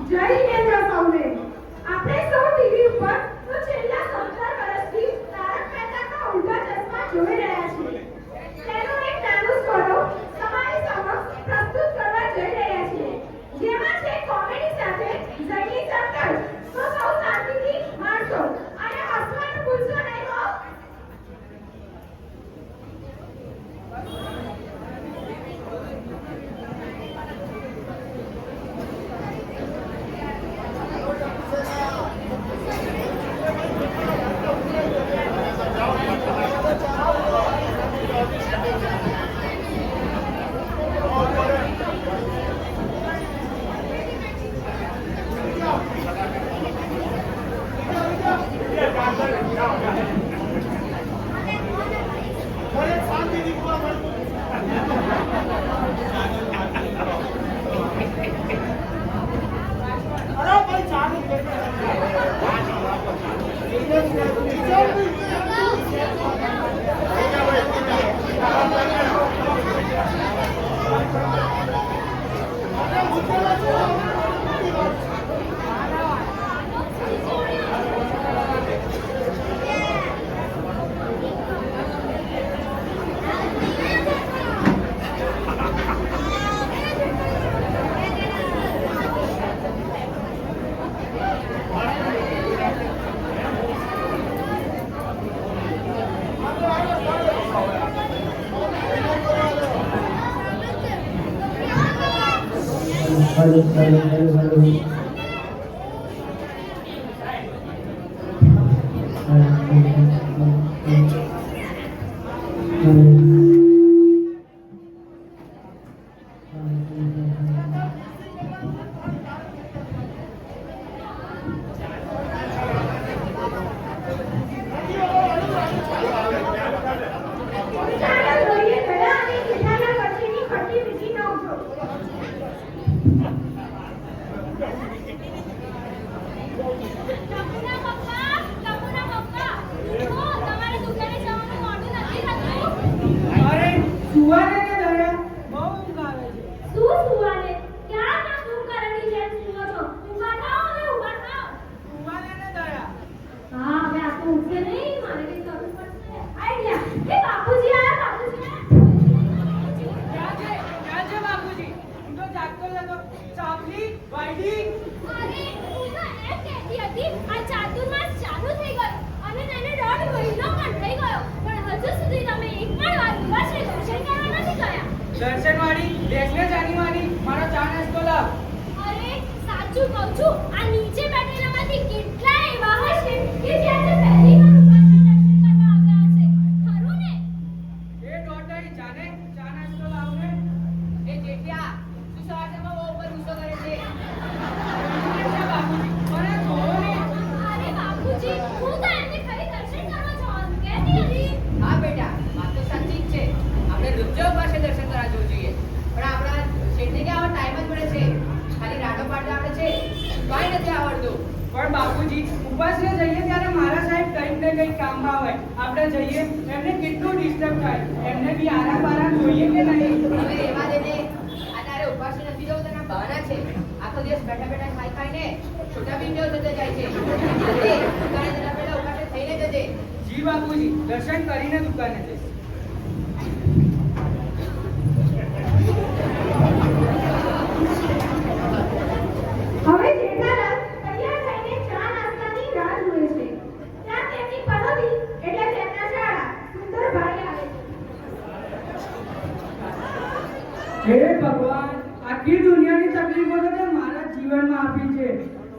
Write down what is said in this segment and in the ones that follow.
જય હિન્દ સૌને. આપણે સૌ ટીવી ઉપર તો છેલ્લા 17 વર્ષથી તારક મહેતા કા ઉલ્ટા ચશ્મા જોઈ રહ્યા છીએ. તેનો એક નાનો સ્વરો તમારી સમક્ષ પ્રસ્તુત કરવા જઈ રહ્યા છીએ, જેમાં છે કોમેડી સાથે જૈની ચક્કર. તો સૌ શાંતિથી માણસો અને હસવાનું ભૂલશો નહીં હો.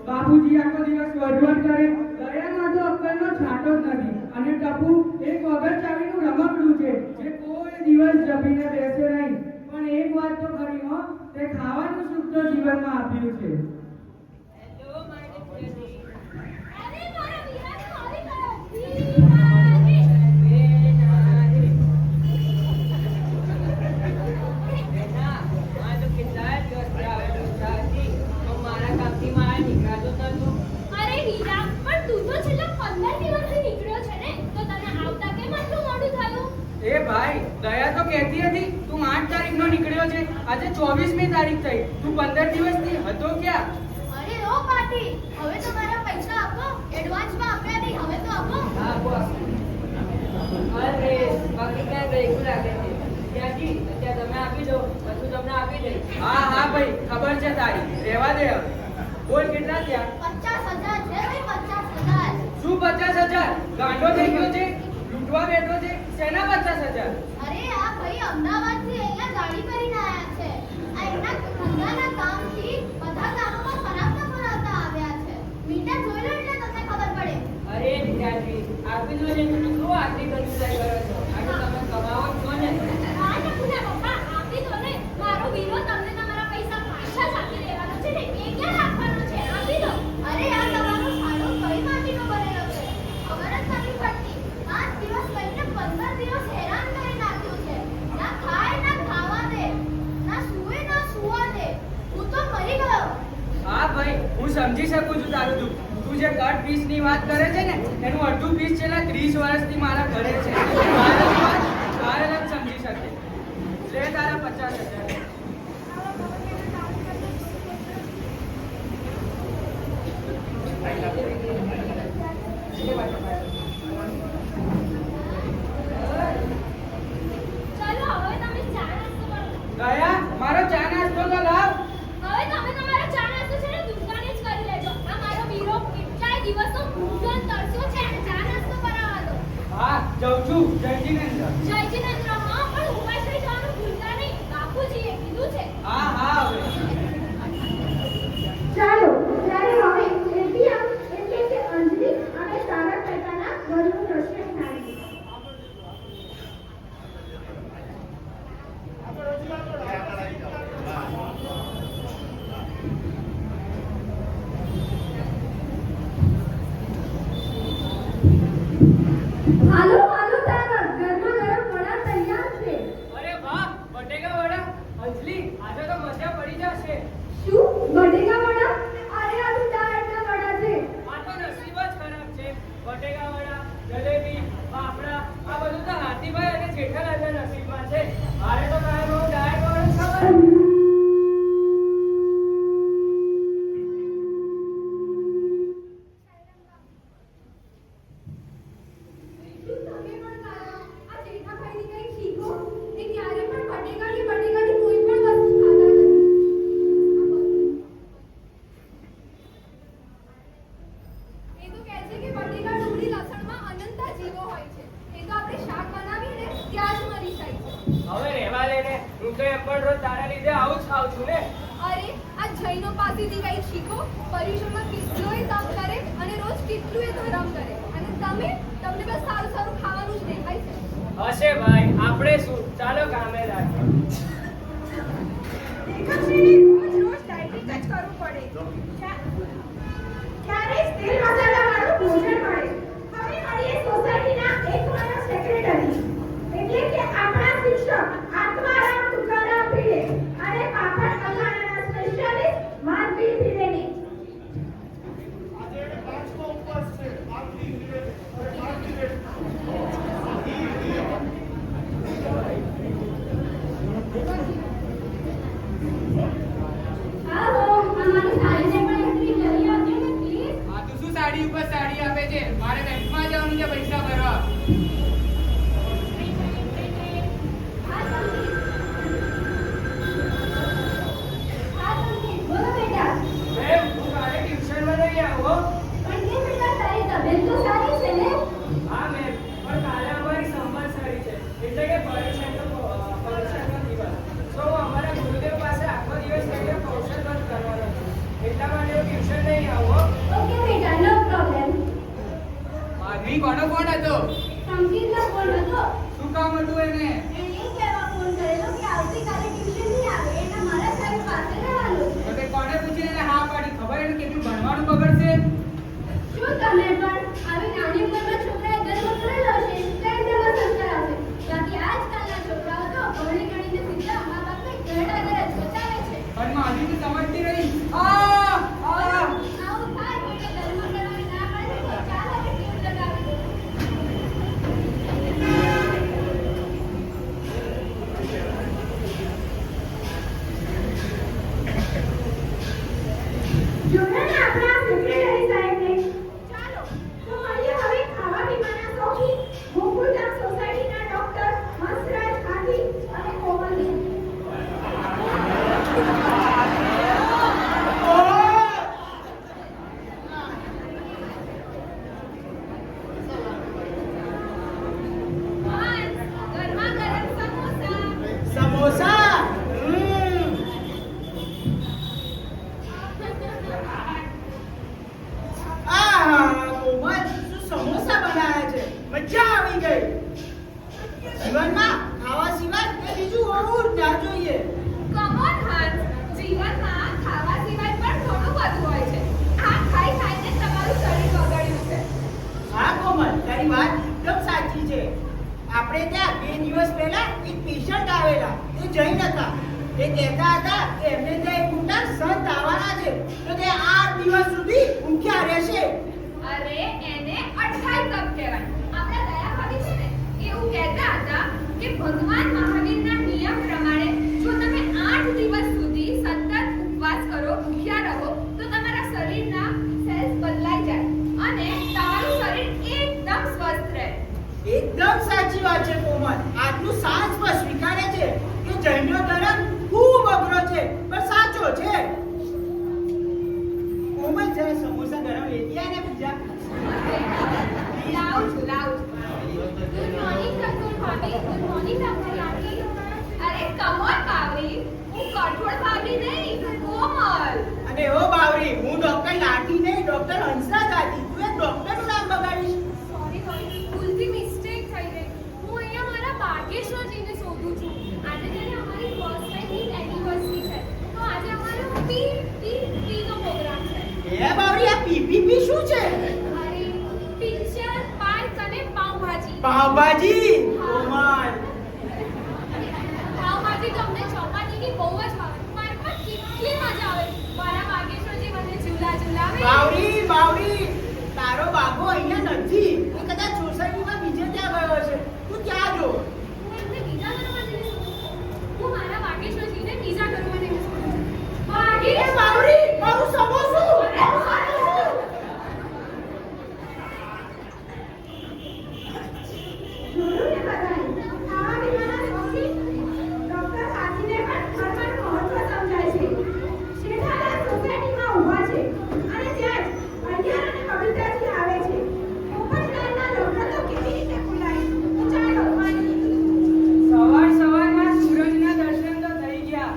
બાપુજી આખો દિવસ વઢવઢ કરે, દયામાં તો અક્કલનો છાંટો જ નથી. અને ટપુ એક વગર ચાવીનું રમકડું છે જે કોઈ દિવસ જપીને બેસે નહીં. પણ એક વાત તો ખરી હો, તે ખાવાનું સુખ તો જીવનમાં આપ્યું છે. દયા તો કહેતી હતી તું 8 તારીખનો નીકળ્યો છે, આજે 24મી તારીખ થઈ, તું 15 દિવસથી હતો ક્યાં? અરે લો પાર્ટી. હવે તો મારા પૈસા આપો. એડવાન્સમાં આપ્યા નહીં, હવે તો આપો. હા બોસ. અરે બાકી ક્યાં ગઈ લાગે છે ત્યાંથી અત્યારે તમે આપી દો પછી તમને આપી દઈશ. હા હા ભાઈ ખબર છે તારી રહેવા દે હવે. બોલ કેટલા થયા? 50,000 છે ભાઈ, 50,000. શું 50,000? ગાંડો થઈ ગયો છે? લૂંટવા બેઠો છે? શેના 50,000? અરે આ ભાઈ અમદાવાદથી અહીંયા ગાડી કરીને આયા છે. આ એના ધંધાના કામથી બધા ગામોમાં ફરાવતા ફરાવતા આવ્યા છે. મીટર જોઈ લો એટલે તમને ખબર પડે. અરે ત્યાંથી આપી દો ને તમે શું આટલી કંજુસાઈ કરો છો? આ તો તમે કમાવો જ છો ને. હા ટપુના પપ્પા, આપી દો ને. મારો વીરો તમને તમારા પૈસા પાછા જ આપી દેવાનો છે ને, એ ક્યાં રાખવાનો છે? આપી દો. અરે આ તમારો સાડો કઈ માટીનો બનેલો છે? ખબર જ નથી પડતી. 5 દિવસ કહીને 15 દિવસ હેરાન કરી નાખ્યું છે. ના ખાય ના ખાવા દે, ના સૂવે ના સૂવા દે. હું તો મરી ગયો. હા ભાઈ હું સમજી શકું છું તારું દુઃખ. તું જે કટ પીસની વાત કરે છે ને એનું અડધું પીસ છેલ્લા 30 વર્ષથી મારા ઘરે છે. તારી વાત તારે જ સમજી શકે. લે તારા 50,000. ચલો હવે તમે ચા નાસ્તો કરો. ગયા મારો ચા નાસ્તો તો લાવ. હવે તમે તમારો ચા નાસ્તો છે ને દુકાને જ કરી લેજો. આ મારો વીરો કેટલાય દિવસનો ભૂખ્યો ને તરસ્યો છે, એને ચા નાસ્તો કરાવવા દો. હા જઉં છું જય જિનેન્દ્ર. જય જિનેન્દ્ર. હા પણ ઉપાશ્રય જવાનું ભૂલતા નહીં, બાપુજીએ કીધું છે. હા હા હવે ચાલો ત્યારે હવે એટીએમ એટલે કે અંજલિ અને તારક મહેતાના ઘરનું દ્રશ્ય નિહાળીએ. હાલો હાલો તારક, ગરમા ગરમ વડા તૈયાર છે. અરે વાહ બટેકા વડા. અંજલિ આજે તો મજા પડી જશે. શું બટેકા વડા? અરે આ તો ડાળના વડા છે. આ તો નસીબ જ ખરાબ છે. બટેકા વડા જલેબી ફાફડા આ બધું તો હાથીભાઈ અને જેઠાલાલના નસીબમાં છે. મારે તો કાંઈ બહુ ડાળ વડા ખબર. શું તમે પણ આ જેઠાભાઈની કંઈક શીખો? એ ક્યારે પણ બટેકાની કોઈ પણ વસ્તુ ખાતા નથી. એ તો કહે છે કે બટેકા ડુંગળી લસણમાં અનંતા જીવો હોય છે. એ તો આપણે શાક બનાવીએ ને ત્યાં જ મરી જાય છે. હવે રહેવા દે ને. હું તો એમ પણ રોજ તારા લીધે આવું જ ખાઉં છું ને. અરે આ જૈનો પાસેથી કંઈક શીખો. પર્યુષણમાં કેટલોય તપ કરે અને રોજ કેટલુંય ધર્મ કરે, અને તમને બસ સારું સારું ખાવાનું જ દેખાય છે. હશે ભાઈ આપણે શું. ચાલો કામે રાખીએ. રોજ રોજ ડાયટિંગ જ કરવું પડે. ક્યારેય તેલ મસાલાવાળું ભોજન મળે. હવે મળીએ સોસાયટીના એકમાત્ર સેક્રેટરી એટલે કે આપણા શિક્ષક આત્મારામ તુકારામ ભીડે અને પાપડ અખાડાના સ્પેશિયાલિસ્ટ માનવી ભીડેની. આજે પાંચમો ઉપવાસ છે. આરતી ધીરે અને આરતી ધીરે. હાલો, અમારી સાડીને પણ એટલી જલ્દી આપજો ને પ્લીઝ. આ તું શું સાડી ઉપર સાડી આપે છે? મારે બેંકમાં જવાનું છે પૈસા ભરવા. હા સંકેત, બોલો બેટા. મેમ હું કાલે ટ્યુશનમાં નહીં આવું હો. પણ કેમ બેટા, તારી તબિયત તો સારી છે ને? હા મેમ પણ કાલે અમારી સંવત્સરી છે એટલે કે પરીક્ષાનો દિવસ. તો અમારા ગુરુદેવ પાસે આખો દિવસ રહીને કૌશલ બંધ કરવાનો છે. એટલા માટે હું ટ્યુશન નહીં આવું હો. ઓકે બેટા, નો પ્રોબ્લેમ. માધવી કોનો ફોન હતો? સંકેતનો ફોન હતો. શું કામ હતું એને? એણે એ કહેવા ફોન કરેલો કે આવતીકાલે ટ્યુશન નહીં આવે, એટલે મારા સાહેબ પાસે રહેવાનું છે. તો તે કોને પૂછીને એને હા પાડી? ખબર એને કેટલું ભણવાનું બગડશે. શું તમે પણ આવી નાની ઉંમરમાં છોકરાએ ધર્મ કરેલો છે તો એમને સંસ્કાર આવશે. બાકી આજકાલના છોકરાઓ તો ભણી ગણીને સીધા મા બાપને ઘરડા ઘરે જ બચાવે છે. પણ માધવી તો સમજતી રહી. આ આવું થાય એટલે ધર્મ કરવાની ના પાડે તો ચાલ હવે ટ્યુન લગાવી દો. જોડે ને જૈન હતા. એ કહેતા હતા કે એમને ત્યાં એક મોટા સંત આવવાના છે, તો તે 8 દિવસ સુધી ભૂખ્યા રહેશે. અરે એને 28 તપ કહેવાય. આપણા દયાભાભી છે ને એવું કહેતા હતા કે ભગવાન મહાવીરના નિયમ પ્રમાણે જો તમે 8 દિવસ સુધી સતત ઉપવાસ કરો, ભૂખ્યા રહો, તો તમારા શરીરના સેલ્સ બદલાઈ જાય અને તમારું શરીર એકદમ સ્વસ્થ રહે. એકદમ સાચી વાત છે કોમલ. આટલું સાચ પર સ્વીકારે છે કે જૈનો ધર્મ ખૂબ અઘરો છે પણ સાચો છે. કોમલ જરા સમોસા ગરમ લેતી આય ને બીજા. લાવું છું. ગુડ મોર્નિંગ કઠોળ ભાભી. ગુડ મોર્નિંગ ડોક્ટર લાકી. અરે કમોન બાવરી, હું કઠોળ ભાભી નહીં, કોમલ. અને ઓ બાવરી, હું ડોક્ટર લાઠી નહીં, ડોક્ટર હંસા દાદી. તું એક ડોક્ટરનું નામ બગાડીશ. સોરી ભૂલથી મિસ્ટેક થઈ ગઈ. હું અહીંયા મારા બાગેશ્વરજીને શોધું છું. આજે છે ને અમારી ફર્સ્ટ ટાઈમની એનિવર્સરી છે, તો આજે અમારો પીનો પ્રોગ્રામ છે. એ બાવરી, આ પીપીપી શું છે? અરે પિક્ચર પાર્ક અને પાવભાજી. પાવભાજી. કોમલ, પાવભાજી તો અમને ચોપાટીની બહુ જ ભાવે. પાર્કમાં કેટલી મજા આવે. મારા બાગેશ્વરજી મને ઝૂલાવે. બાવરી, તારો બાબો અહીંયા નથી. એ કદાચ સોસાયટીમાં બીજે ત્યાં ગયો છે. તું ત્યાં જો. હું એમને બીજા ઘરમાં જઈને શોધું છું. હું મારા બાગેશ્વરજીને બીજા ઘરમાં જઈને શોધું છું. એ બાવરી, મારું સમોસું. સવારમાં સૂરજના દર્શન તો થઈ ગયા,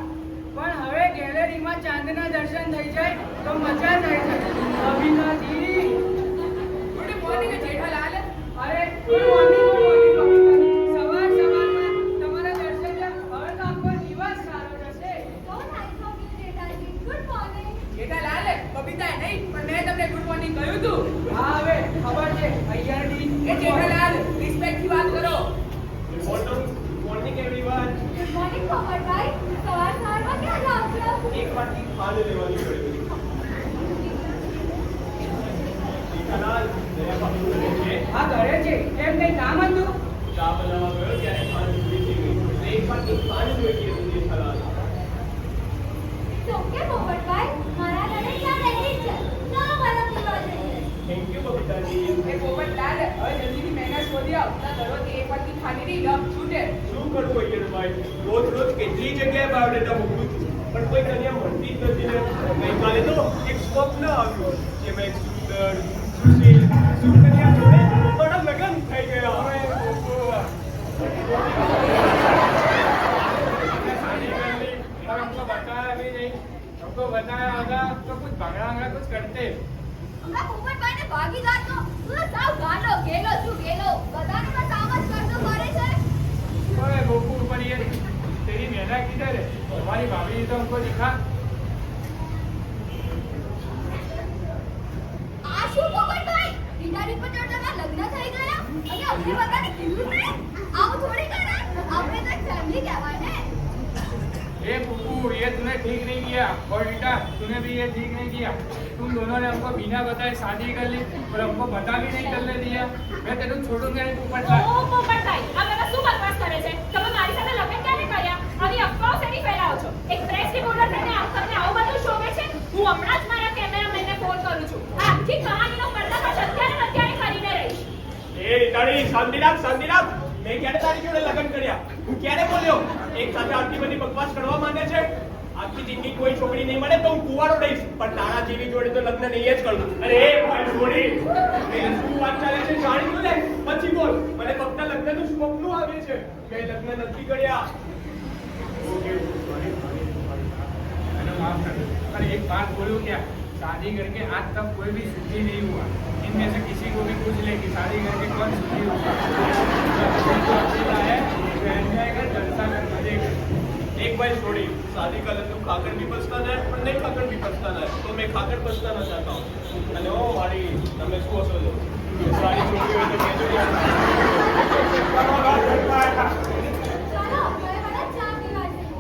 પણ હવે ગેલેરીમાં ચાંદના દર્શન થઈ જાય તો મજા થઈ જાય. અભિનાજી, ગુડ મોર્નિંગ જેઠાલાલ. અરે ગુડ મોર્નિંગ. સવારમાં તમારા દર્શન થયા. હવે તો આખો દિવસ સારો જશે. Good morning. જેઠાલાલ, બબીતાએ નહીં પણ મેં તમને ગુડ મોર્નિંગ કહ્યું હતું. હા, હવે ખબર છે. અય્યરજી, એ જેઠાલાલ, રિસ્પેક્ટથી વાત કરો. Morning everyone. Good morning Popatbhai. સવારમાં ક્યાં જાવ છો? એક વાટકી ખાંડ લેવાની પડી. કલાલ દયાભાભી બોલે છે. હા ઘરે છે. કેમ કઈ કામ હતું? ચા બનાવવા ગયો ત્યારે ખાંડ પૂરી થઈ ગઈ. એટલે એક વાટકી ખાંડ જોઈએ હતી કલાલ. તો કે પોપટભાઈ, મારા ઘરે ક્યાં રહેતી છે? તો મને પીવા જઈએ. Thank you Babita ji. એ પોપટલાલ, હવે જલ્દીથી મહેનત શોધી આવ. દરરોજ એક વાટકી ખાંડની ડબ છૂટે. શું કરવું અય્યરભાઈ? રોજ કેટલી જગ્યાએ બાયોડેટા મોકલું છું પણ કોઈ કન્યા મળતી જ નથી ને. ગઈકાલે તો એક સ્વપ્ન આવ્યું જેમાં એક સુંદર સુશીલ સુકન્યા જોડે મારા લગ્ન થઈ ગયા. हमको बताया भी नहीं, हमको बताया होगा तो कुछ भंगड़ा कुछ करते. હમણાં પોપટભાઈને ભાગીદાર તો તું સાવ ગાંડો ગેલો છું ગેલો બધાને બસ આમ જ કરતો કરે છે. ओए गोकू ऊपर ये तेरी मेहनत किधर है? हमारी भाभी तो हमको दिखा. આ શું પોપટભાઈ રિટાયરિંગ પર ચડતા લગ્ન થઈ ગયા અને અમને બધાને કીધું નહીં? આવું થોડી કરે. આપણે તો ફેમિલી કહેવાય ને. ये कुकू ये तूने ठीक नहीं किया और बेटा तूने भी ये ठीक नहीं किया. तुम दोनों ने हमको बिना बताए शादी कर ली और हमको बता भी नहीं करने दिया. मैं तेरे छोड़ूंगा नहीं पोपटलाल. ઓ પોપટભાઈ, આ બધા શું બકવાસ કરે છે? તમે મારી સાથે લગ્ન ક્યારે કર્યા? આવી અફવાઓ શેની ફેલાવો છો? એક પ્રેસ રિપોર્ટર થઈને તમને આવું બધું શોભે છે? હું હમણાં જ મારા કેમેરામેનને ફોન કરું છું. આ આખી કહાનીનો પર્દાફાશ અત્યારે ને અત્યારે કરીને રહીશ. એ રીતાડી, શાંતિ રાખ. મેં ક્યારે તારી જોડે લગ્ન કર્યા? હું ક્યારે બોલ્યો? એક સાથે આટલી બધી બકવાસ કરવા માંગે છે? આખી જિંદગી કોઈ છોકરી નહીં મળે તો હું કુંવારો રહીશ પણ તારા જેવી જોડે તો લગ્ન નહીં જ કરું. અરે એ ભાઈ છોડી, મેં શું વાત ચાલે છે જાણી તું લે પછી બોલ. મને ફક્ત લગ્નનું સ્વપ્ન આવે છે, મેં લગ્ન નથી કર્યા. ओके सॉरी मैंने माफ कर दो. पर एक बात बोलूं क्या? शादी करके आज तक कोई भी सुखी नहीं हुआ. इनमें से किसी को भी पूछ ले कि शादी करके कौन सुखी हुआ. अकेला है तो एंजॉय कर, जलसा कर, मजे कर. एक भाई छोड़ी, शादी का लड्डू खाकर भी पछताना है और नहीं खाकर भी पछताना है, तो मैं खाकर पछताना चाहता हूँ. અને ઓ મારી તમે શું હસો છો? સારી છોકરી હોય તો કહેજો યાર. ચાલો આપણે બધા ચા પીવા જઈએ.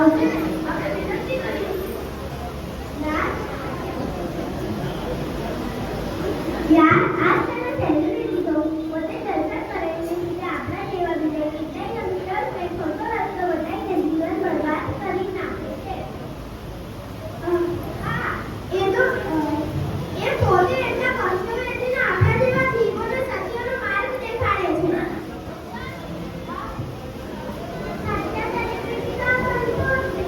આવશે ને આપણે વિનંતી કરીશું. યાર આજ તને સેલિબ્રિટી તો પોતે દર્શન કરેલી રીતે આપણા જેવા બીજા કેટલાય યંગસ્ટર્સને ખોટો રસ્તો બતાવીને જીવન બરબાદ કરી નાખે છે. હા એ તો એ પોતે એટલા કષ્ટો વેઠીને આપણા જેવા જીવોને સત્યનો માર્ગ દેખાડે છે. સાચા સેલિબ્રિટી તો આ સંતોષ છે.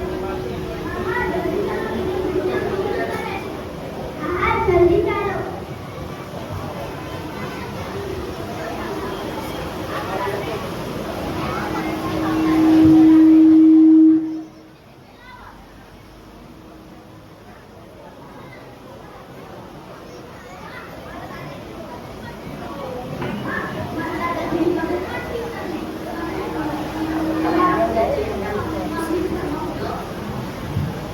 હા જલ્દી ચાલો.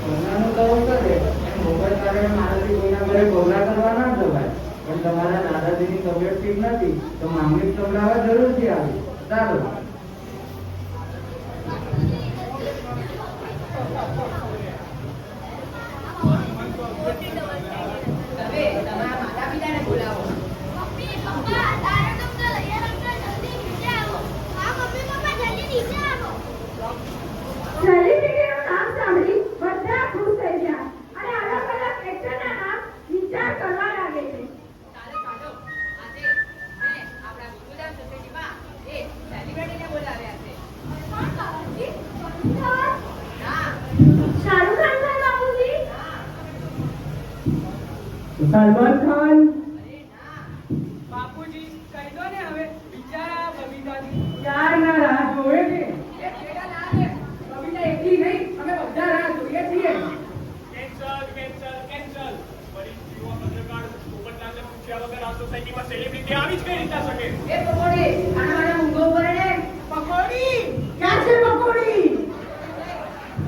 પોતાનું કરવું કરે એમ મોબાઈલ કારણે મારાથી કોઈના ઘરે કોબરા કરવા ના જવાય. પણ તમારા દાદાજીની તબિયત ઠીક નથી તો મામલી સંભળાવવા જરૂરથી આવી. ચાલો. તમે તમારા માતા પિતાને બોલાવો. મમ્મી પપ્પા તારે તમને લઈ આવજો જલ્દી નીચે આવો. હા મમ્મી પપ્પા જલ્દી નીચે આવો. સેલિબ્રિટીનું નામ સાંભળી બધા ખુશ થઈ ગયા અને અલગ અલગ એક્ટરના નામ વિચાર કરવા લાગે છે. ચાલો ચાલો આજે મેં આપણા ગોકુલધામ સોસાયટીમાં એક સેલિબ્રિટીને બોલાવ્યા છે. કોણ બાબાજી? કોણ? ના શાહરુખ ખાન સર બાપુજી. ના સલમાન ખાન. અરે ના બાપુજી કહી દો ને હવે બિચારા બબીતાજી ક્યારના રાહ જોવે છે. એ ભેગા ના આવે. બબીતા એકલી નહીં અમે બધા રાહ જોઈએ છીએ. કેન્સલ. ફરી યુવા પત્રકાર પોપટલાલને પૂછ્યા વગર આ સોસાયટીમાં સેલિબ્રિટી આવી જ કઈ રીતના શકે? એ પકોડી આના માટે ઊંઘો પડે ને. પકોડી ક્યાં છે પકોડી?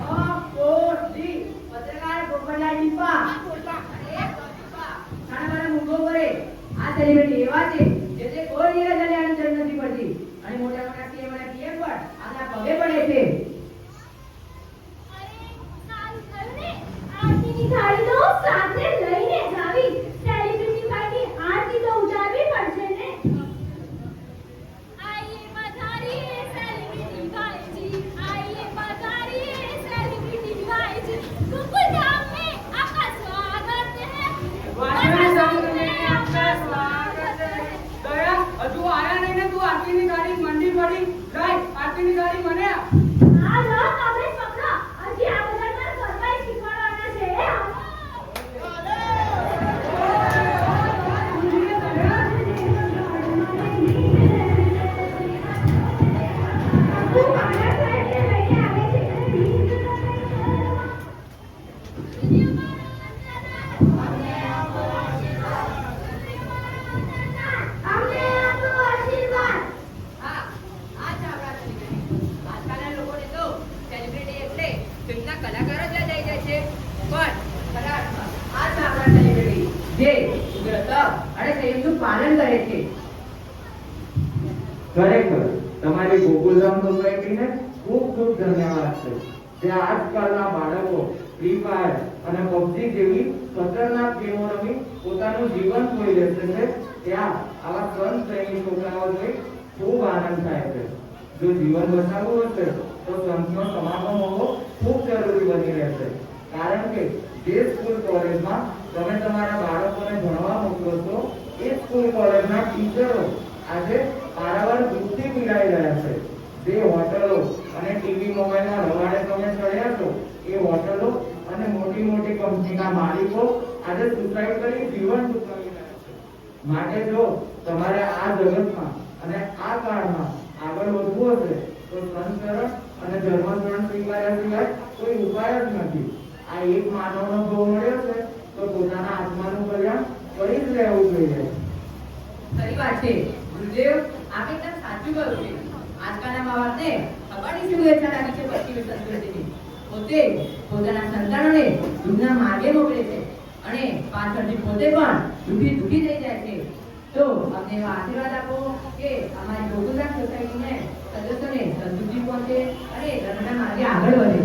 પકોડી પત્રકાર પોપટલાલ ટીપા. અરે પપ્પા. આના માટે ઊંઘો પડે. આ સેલિબ્રિટી એવા છે જે કોઈ દિવસ કલ્યાણ જરૂર નથી પડતી અને મોટા મોટા સીએમ અને પીએમ પણ આના પગે પડે છે. અરે સારું થયું ને આરતીની થાળી તો સાથે લઈને જ આવી. સેલિબ્રિટી પાર્ટી આરતી તો ઉતારવી પડશે ને. આઈએ પધારીએ સેલિબ્રિટી ભાઈજી, આઈએ પધારીએ સેલિબ્રિટી ભાઈજી, ગોકુલધામ में आपका स्वागत है. વાસણા સંઘ में आपका स्वागत है. દયા હજુ આયા નહીં ને તું આરતીની ગાડી મંડી પડી. લાય આરતીની ગાડી મને આપ. આ લો તમે પકડો. હજી આ બધા પર ફરવાઈ શીખવાડવાના છે. તું મારા ઘરે લઈને આવે છે અને બીજું અમને આપો આશીર્વાદ. હા આ છે આપણા સેલિબ્રિટી. આજકાલના લોકોને તો સેલિબ્રિટી એટલે ફિલ્મના કલાકારો જ યાદ આવી જાય છે પણ ખરા અર્થમાં આ છે આપણા સેલિબ્રિટી જે ઉગ્રતા અને સંયમનું પાલન કરે છે. ખરેખર તમારી ગોકુલધામ સોસાયટીને ખૂબ ખૂબ ધન્યવાદ છે. જે આજકાલના બાળકો ફ્રી ફાયર અને પબજી જેવી ખતરનાક ગેમો રમી પોતાનું જીવન ખોઈ બેસે છે ત્યાં આવા સંત પ્રેમી છોકરાઓ જોઈ ખૂબ આનંદ થાય છે. જો જીવન બચાવવું હશે તો સંતનો સમાગમ હોવો ખૂબ જરૂરી બની રહેશે. કારણ કે જે સ્કૂલ કોલેજમાં તમે તમારા બાળકોને ભણવા મોકલો છો એ સ્કૂલ કોલેજના ટીચરો આજે પારાવાર દુઃખથી પીડાઈ રહ્યા છે. જે હોટલો અને ટીવી મોબાઈલના રવાડે તમે ચડ્યા છો એ હોટલો અને મોટી મોટી કંપનીના માલિકો આજે સુસાઇડ કરી જીવન ટૂંકાવી રહ્યા છે. માટે જો તમારે આ જગતમાં અને આ કાળમાં આગળ વધવું હશે તો સંસ્કરણ અને ધર્મસ્મરણ સ્વીકાર્યા સિવાય કોઈ ઉપાય જ નથી. આ એક માનવનો ભોગ મળ્યો છે તો પોતાના આત્માનું કલ્યાણ કરી જ રહેવું જોઈએ. ખરી વાત છે ગુરુદેવ, આપે એકદમ સાચું કહ્યું છે. આજકાલના મા-બાપને ખબર નહીં શું વેચા લાગી છે પશ્ચિમી સંસ્કૃતિની. પોતે પોતાના સંતાનોને દૂધના માર્ગે મોકલે છે અને પાછળથી પોતે પણ દુઃખી થઈ જાય છે. તો અમને એવા આશીર્વાદ આપો કે અમારી ગોકુલધામ સોસાયટીને સદસ્યોને સદબુદ્ધિ પહોંચે અને ધર્મના માર્ગે આગળ વધે.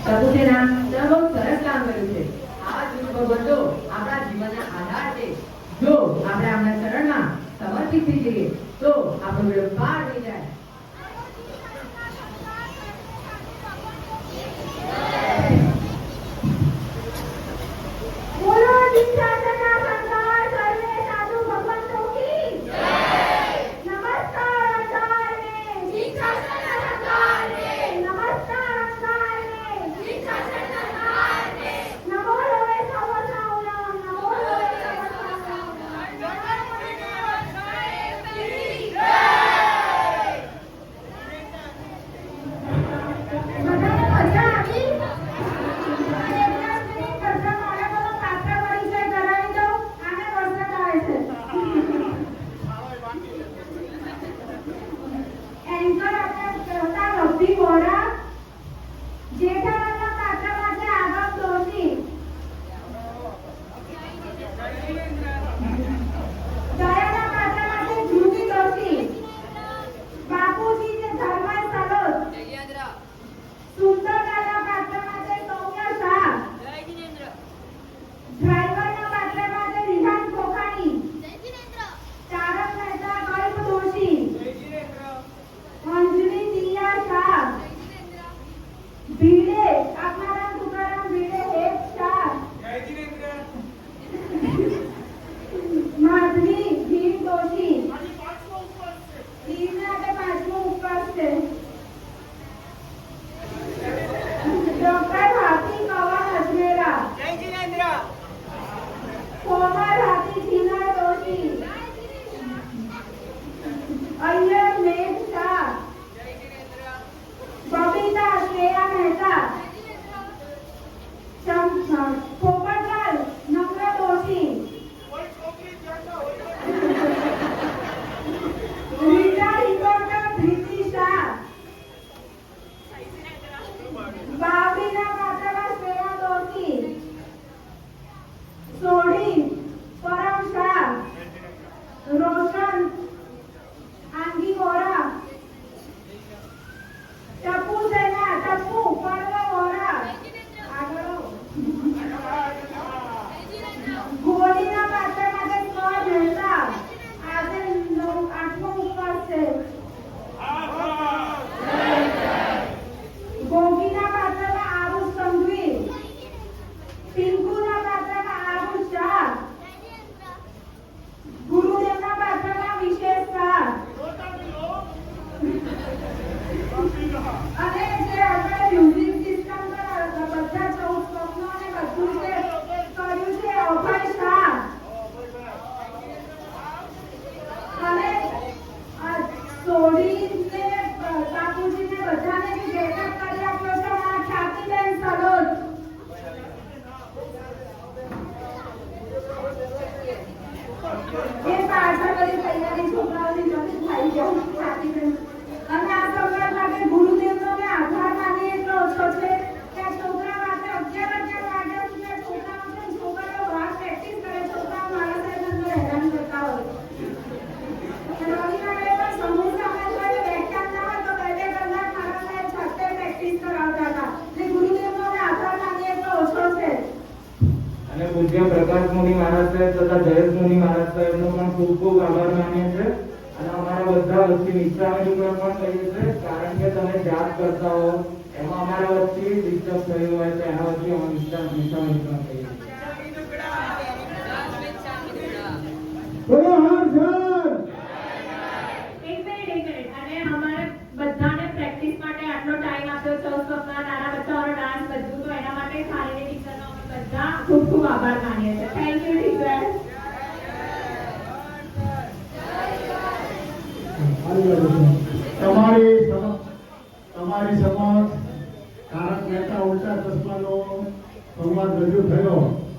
ટપુ છે ના તમે બહુ સરસ કામ કર્યું છે. આવા ગુરુ ભગવંતો આપણા જીવનના આધાર છે. જો આપણે આમના ચરણમાં સમર્પિત થઈ જઈએ તો આપણો બેડો પાર થઈ જાય. બોલો દીક્ષાસના સંસાર સર્વે સાધુ ભગવંતો કી જય. નમસ્કાર અંધારને દીક્ષાસના સંસારને. નમસ્કાર અંધારને દીક્ષાસના સંસારને. નમો લોએ સવસાઉના. નમો લોએ સવસાઉના. બધાને મજા આવી? એન્કર આપણે કહેતા રબ્બી વોરા જેઠાલાલના પાત્રમાં છે આગમ દોશી. દયાના પાત્રમાં છે ધ્રુવી દોશી. બાપુજી છે ધર્મય સલોદ. સુંદરલાલના પાત્રમાં છે સૌમ્ય શાહ. ડ્રાઈવરના પાત્રમાં છે રિહાન કોકાણી. તારક મહેતા કલ્પ દોશી. અંજલિ દિયા શાહ. ભીડે આત્મારામ તુકારામ ભીડે હેત શાહ. માધવી ભીમ દોશી. ઈરના તે પાંચમો ઉપવાસ છે. ડોક્ટર હાથી કવાન અજમેરા. જય જીનેન્દ્ર. કોમલ હાથી જીના દોશી. અય્યર મેઘ શાહ. બબીતા શ્રેયા મહેતા. પોપટલાલ નમ્ર દોશી. રીટા રિપોર્ટર પ્રીતિ શાહ. બાબરીના પાત્રમાં શ્રેયા દોશી. સોઢી પરમ શાહ. રોશન આંગી વોરા. ટપુ સેના ટપુ પર્વ વોરા. આગળ ગોળીના પાત્રમાં છે સ્વ મહેતા. આજે આઠમો ઉપવાસ છે. ગોગીના પાત્રમાં આરુષ સંઘવી. પિંકુના પાત્રમાં આરુષ શાહ. ગુરુદેવના પાત્રમાં વિશેષ શાહ. અને જે આપણે મ્યુઝિક સિસ્ટમ પર બધા 14 સ્વપ્નો અને બધું જે કર્યું છે અભય શાહ. અને સોઢીને બાપુજીને બધાને જે ગેટઅપ કરી આપ્યો છે અમારા ખ્યાતિબેન સલોદ. એ પાછળ બધી તૈયારી છોકરાઓની જતી થઈ જાય ખ્યાતિબેન. અને આ સંવાદ માટે ગુરુદેવનો મેં આભાર માનીએ એટલો ઓછો છે કે આ છોકરા માટે 11 વાગ્યા સુધી છોકરાઓ છે છોકરીઓ બહાર પ્રેક્ટિસ કરે. છોકરાઓ મારા સાહેબ અંદર હેરાન કરતા હોય. રવિવારે પણ સમોસા અમે જોઈને વ્યાખ્યાન ના હોય તો 2 કલાક મારા સાહેબ છતે પ્રેક્ટિસ કરાવતા હતા. એટલે ગુરુદેવનો મેં આભાર માનીએ એટલો ઓછો છે. અને પૂજ્ય પ્રકાશ મુનિ મહારાજ સાહેબ તથા જયેશ મુનિ મહારાજ સાહેબનો પણ ખૂબ ખૂબ આભાર માનીએ છીએ. અને અમારા બધા વચ્ચે વિશ્રામી પણ કહીએ છીએ કારણ કે તમે જાત કરતા હો એમાં અમારા વચ્ચે ડિસ્ટર્બ થયું હોય તો એના વચ્ચે અમે વિશ્રામી પણ કહીએ છીએ. બોલો હર સર. એક મિનિટ. અને અમારે બધાને પ્રેક્ટિસ માટે આટલો ટાઈમ આપ્યો. 14 સ્વપ્ના નાના બચ્ચાઓનો ડાન્સ બધું તો એના માટે ખાલી ટીચરનો અમે બધા ખૂબ ખૂબ આભાર માનીએ છીએ. Thank you teacher. તમારી સમક્ષ તારક મહેતા ઉલ્ટા ચશ્માનો સંવાદ રજૂ થયો.